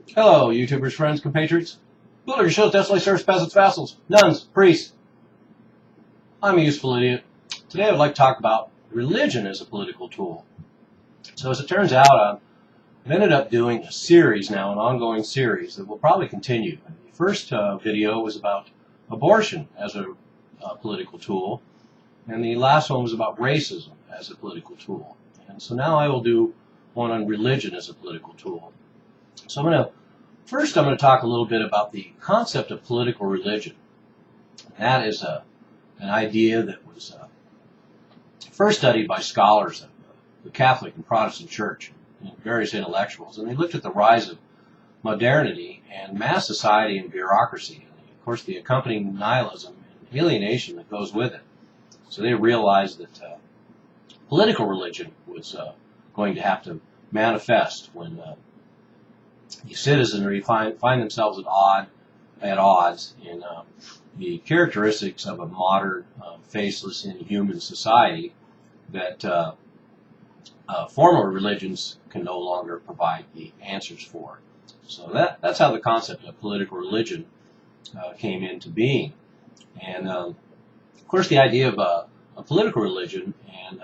Hello, YouTubers, friends, compatriots, builder shows, desolate serfs, peasants, vassals, nuns, priests. I'm a useful idiot. Today I would like to talk about religion as a political tool. So as it turns out, I've ended up doing a series now, an ongoing series that will probably continue. The first video was about abortion as a political tool, and the last one was about racism as a political tool. And so now I will do one on religion as a political tool. So I'm going to talk a little bit about the concept of political religion. That is an idea that was first studied by scholars of the Catholic and Protestant Church and various intellectuals, and they looked at the rise of modernity and mass society and bureaucracy, and of course the accompanying nihilism and alienation that goes with it. So they realized that political religion was going to have to manifest when the citizenry find themselves at odds in the characteristics of a modern, faceless, inhuman society that formal religions can no longer provide the answers for. So that's how the concept of political religion came into being. And of course the idea of a political religion and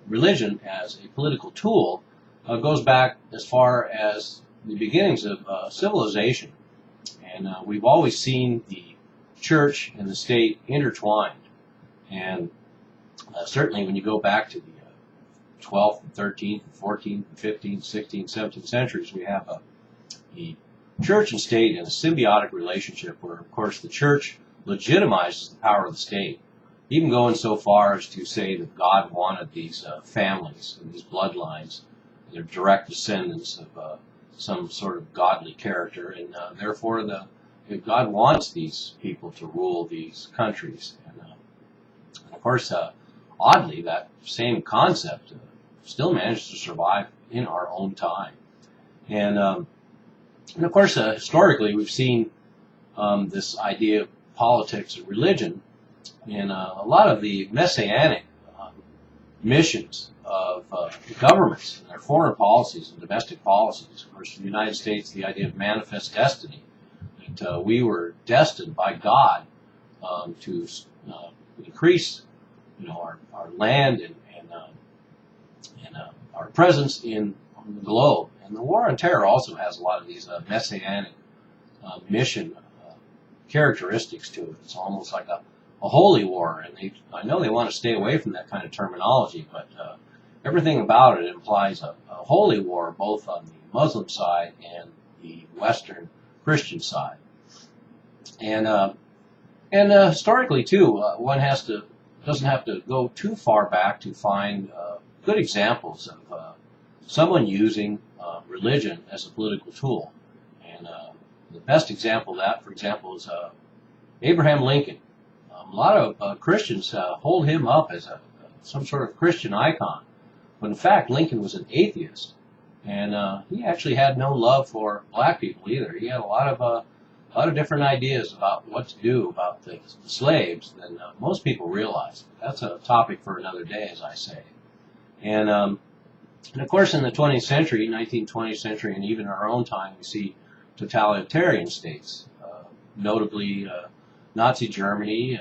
religion as a political tool goes back as far as the beginnings of civilization. And we've always seen the church and the state intertwined. And certainly when you go back to the 12th, and 13th, and 14th, and 15th, 16th, 17th centuries, we have the church and state in a symbiotic relationship where, of course, the church legitimizes the power of the state, even going so far as to say that God wanted these families and these bloodlines, they're direct descendants of some sort of godly character, and therefore God wants these people to rule these countries. And of course, oddly, that same concept still manages to survive in our own time. And of course, historically, we've seen this idea of politics and religion in a lot of the messianic missions of governments and their foreign policies and domestic policies. Of course, in the United States, the idea of manifest destiny, that we were destined by God to increase, our land and our presence on the globe. And the war on terror also has a lot of these messianic mission characteristics to it. It's almost like a holy war, and I know they want to stay away from that kind of terminology, but everything about it implies a holy war, both on the Muslim side and the Western Christian side. And historically too, one doesn't have to go too far back to find good examples of someone using religion as a political tool. And the best example of that, for example, is Abraham Lincoln. A lot of Christians hold him up as some sort of Christian icon, but in fact Lincoln was an atheist, and he actually had no love for black people either. He had a lot of different ideas about what to do about the slaves than most people realize. That's a topic for another day, as I say. And of course, in the 20th century, 19th, 20th century, and even our own time, we see totalitarian states, notably Nazi Germany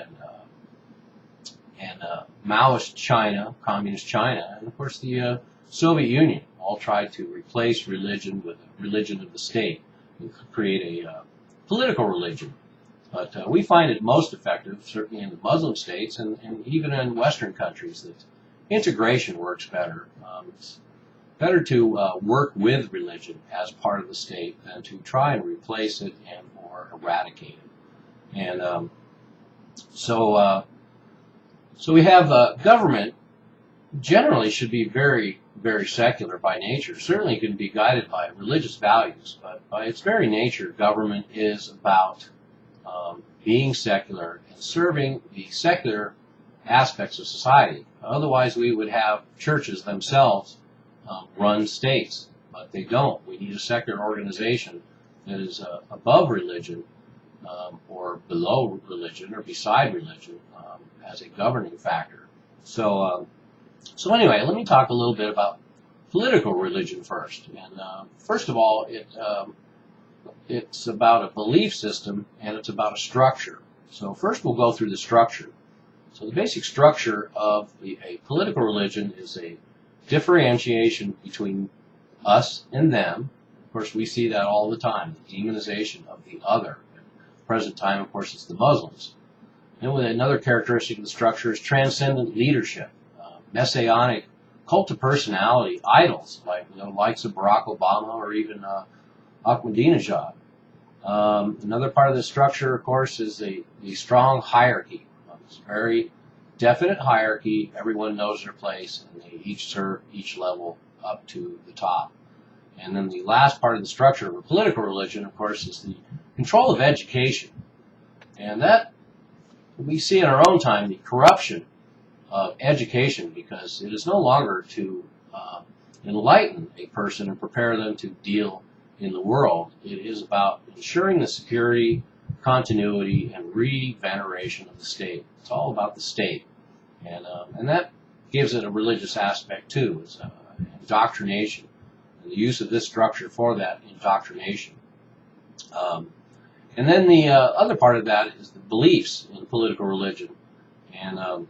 and Maoist China, Communist China, and of course the Soviet Union all tried to replace religion with the religion of the state and create a political religion. But we find it most effective, certainly in the Muslim states and even in Western countries, that integration works better. It's better to work with religion as part of the state than to try and replace it and or eradicate it. And so we have government generally should be very, very secular by nature. Certainly can be guided by religious values, but by its very nature, government is about being secular and serving the secular aspects of society. Otherwise, we would have churches themselves run states, but they don't. We need a secular organization that is above religion or below religion or beside religion as a governing factor. So anyway, let me talk a little bit about political religion first. And first of all, it's about a belief system and it's about a structure. So first we'll go through the structure. So the basic structure of a political religion is a differentiation between us and them. Of course, we see that all the time, the demonization of the other. At the present time, of course, it's the Muslims. And another characteristic of the structure is transcendent leadership, messianic cult of personality, idols, like likes of Barack Obama or even Ahmadinejad. Another part of the structure, of course, is the strong hierarchy. It's a very definite hierarchy. Everyone knows their place, and they each serve each level up to the top. And then the last part of the structure of a political religion, of course, is the control of education. And that we see in our own time the corruption of education, because it is no longer to enlighten a person and prepare them to deal in the world. It is about ensuring the security, continuity, and re-veneration of the state. It's all about the state. And that gives it a religious aspect too. It's indoctrination, and the use of this structure for that indoctrination. And then the other part of that is the beliefs in political religion. And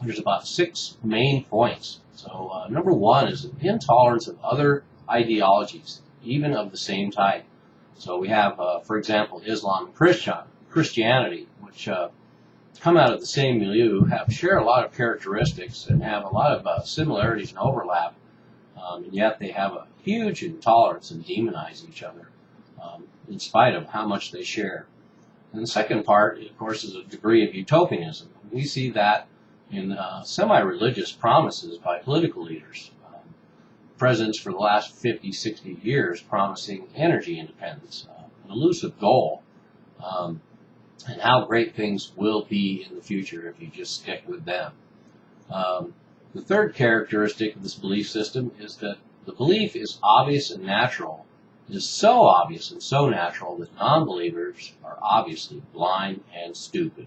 there's about 6 main points. So number 1 is an intolerance of other ideologies, even of the same type. So we have, for example, Islam and Christianity, which come out of the same milieu, share a lot of characteristics and have a lot of similarities and overlap, and yet they have a huge intolerance and demonize each other in spite of how much they share. And the second part, of course, is a degree of utopianism. We see that in semi-religious promises by political leaders. Presidents for the last 50, 60 years promising energy independence, an elusive goal, and how great things will be in the future if you just stick with them. The third characteristic of this belief system is that the belief is obvious and natural. It is so obvious and so natural that non-believers are obviously blind and stupid.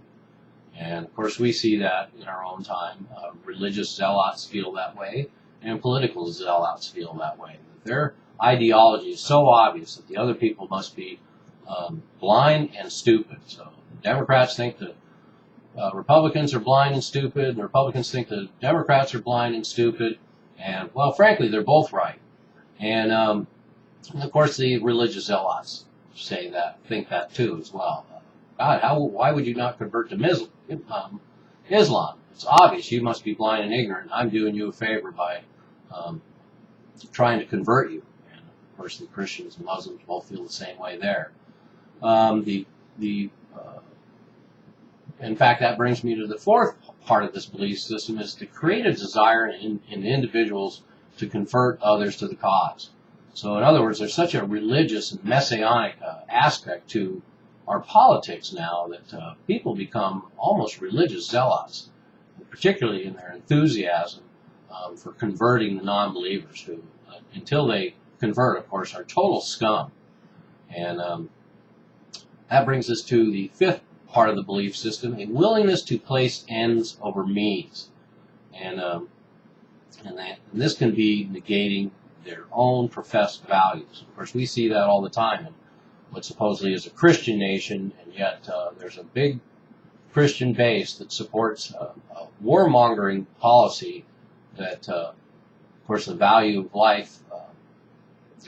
And of course we see that in our own time. Religious zealots feel that way, and political zealots feel that way. Their ideology is so obvious that the other people must be blind and stupid. So the Democrats think that Republicans are blind and stupid, and the Republicans think the Democrats are blind and stupid, and, well, frankly, they're both right. And of course, the religious zealots think that too as well. God, why would you not convert to Islam? It's obvious you must be blind and ignorant. I'm doing you a favor by trying to convert you. And of course, the Christians and Muslims both feel the same way there. In fact, that brings me to the fourth part of this belief system, is to create a desire in individuals to convert others to the cause. So in other words, there's such a religious and messianic aspect to our politics now that people become almost religious zealots, particularly in their enthusiasm for converting the non-believers who, until they convert, of course, are total scum. And that brings us to the fifth part of the belief system, a willingness to place ends over means. And this can be negating their own professed values. Of course, we see that all the time in what supposedly is a Christian nation, and yet there's a big Christian base that supports a warmongering policy that, of course, the value of life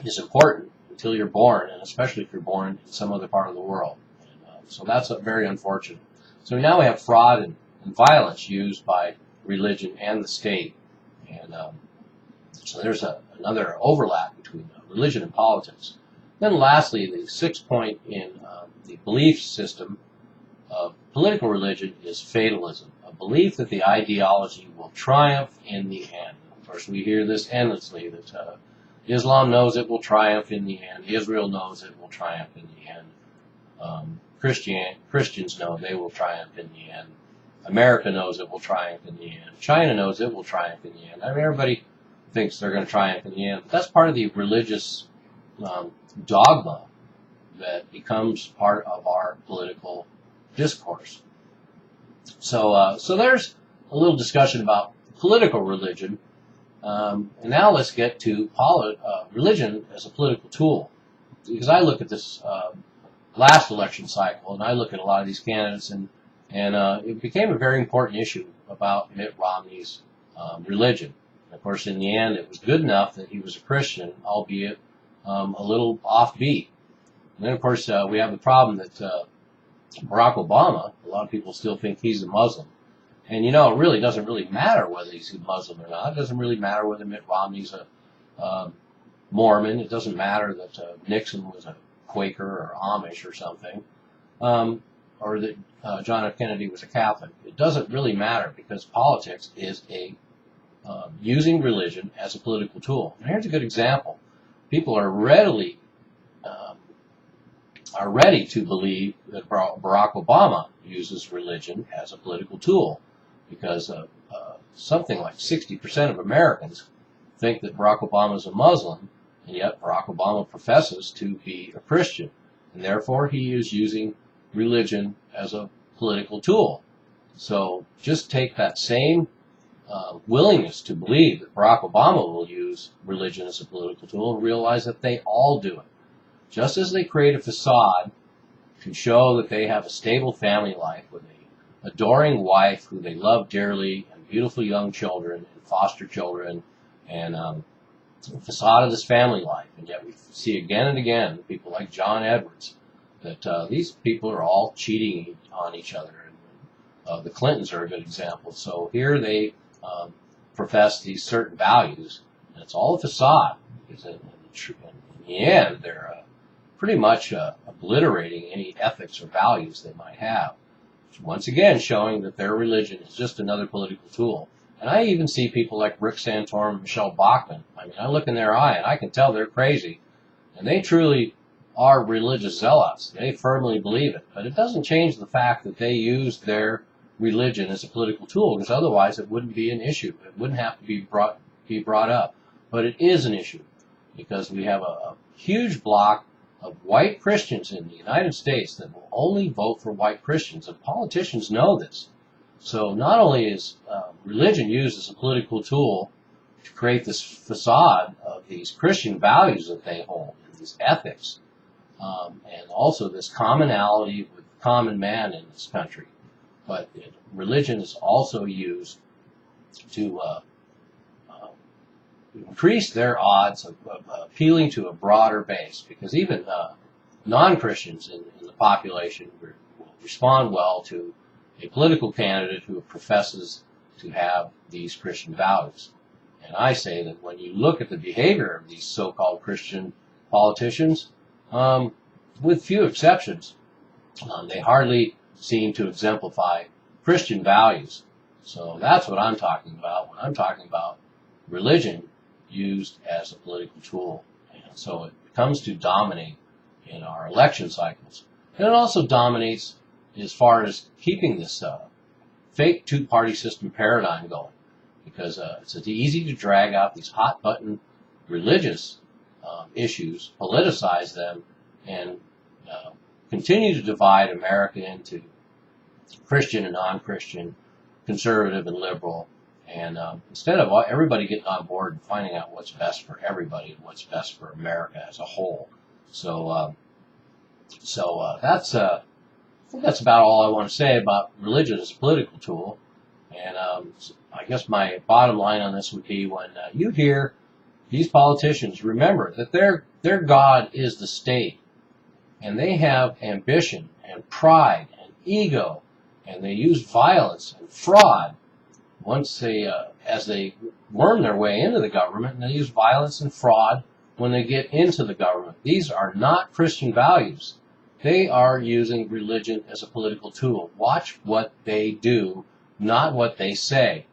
is important until you're born, and especially if you're born in some other part of the world. And, so that's very unfortunate. So now we have fraud and violence used by religion and the state. And so there's another overlap between religion and politics. Then lastly, the sixth point in the belief system of political religion is fatalism, a belief that the ideology will triumph in the end. Of course, we hear this endlessly, that Islam knows it will triumph in the end, Israel knows it will triumph in the end, Christians know they will triumph in the end, America knows it will triumph in the end, China knows it will triumph in the end. I mean, everybody thinks they're going to triumph in the end, but that's part of the religious dogma that becomes part of our political discourse. So there's a little discussion about political religion, And now let's get to religion as a political tool. Because I look at this last election cycle, and I look at a lot of these candidates, and it became a very important issue about Mitt Romney's religion. And of course, in the end, it was good enough that he was a Christian, albeit a little offbeat. And then, of course, we have the problem that Barack Obama, a lot of people still think he's a Muslim. And, you know, it really doesn't really matter whether he's a Muslim or not. It doesn't really matter whether Mitt Romney's a Mormon. It doesn't matter that Nixon was a Quaker or Amish or something, or that John F. Kennedy was a Catholic. It doesn't really matter, because politics is using religion as a political tool. And here's a good example. People are ready to believe that Barack Obama uses religion as a political tool, because something like 60% of Americans think that Barack Obama is a Muslim, and yet Barack Obama professes to be a Christian, and therefore he is using religion as a political tool. So just take that same willingness to believe that Barack Obama will use religion as a political tool and realize that they all do it. Just as they create a facade to show that they have a stable family life with an adoring wife who they love dearly, and beautiful young children and foster children, and the facade of this family life. And yet we see again and again people like John Edwards, that these people are all cheating on each other. And the Clintons are a good example. So here they profess these certain values, and it's all a facade. Because in the end, they're pretty much obliterating any ethics or values they might have. Once again, showing that their religion is just another political tool. And I even see people like Rick Santorum and Michelle Bachmann. I mean, I look in their eye and I can tell they're crazy. And they truly are religious zealots. They firmly believe it. But it doesn't change the fact that they use their religion as a political tool, because otherwise it wouldn't be an issue. It wouldn't have to be brought up. But it is an issue, because we have a huge block of white Christians in the United States that will only vote for white Christians, and politicians know this. So not only is religion used as a political tool to create this facade of these Christian values that they hold, and these ethics, and also this commonality with the common man in this country, but religion is also used to increase their odds of appealing to a broader base, because even non-Christians in the population will respond well to a political candidate who professes to have these Christian values. And I say that when you look at the behavior of these so-called Christian politicians, with few exceptions, they hardly seem to exemplify Christian values. So that's what I'm talking about when I'm talking about religion used as a political tool. And so it comes to dominate in our election cycles. And it also dominates as far as keeping this fake two-party system paradigm going, because it's easy to drag out these hot-button religious issues, politicize them, and continue to divide America into Christian and non-Christian, conservative and liberal, and instead of everybody getting on board and finding out what's best for everybody and what's best for America as a whole. So I think that's about all I want to say about religion as a political tool. And I guess my bottom line on this would be, when you hear these politicians, remember that their God is the state, and they have ambition and pride and ego, and they use violence and fraud once they, as they worm their way into the government, and they use violence and fraud when they get into the government. These are not Christian values. They are using religion as a political tool. Watch what they do, not what they say.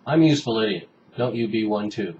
I'm a useful idiot. Don't you be one too.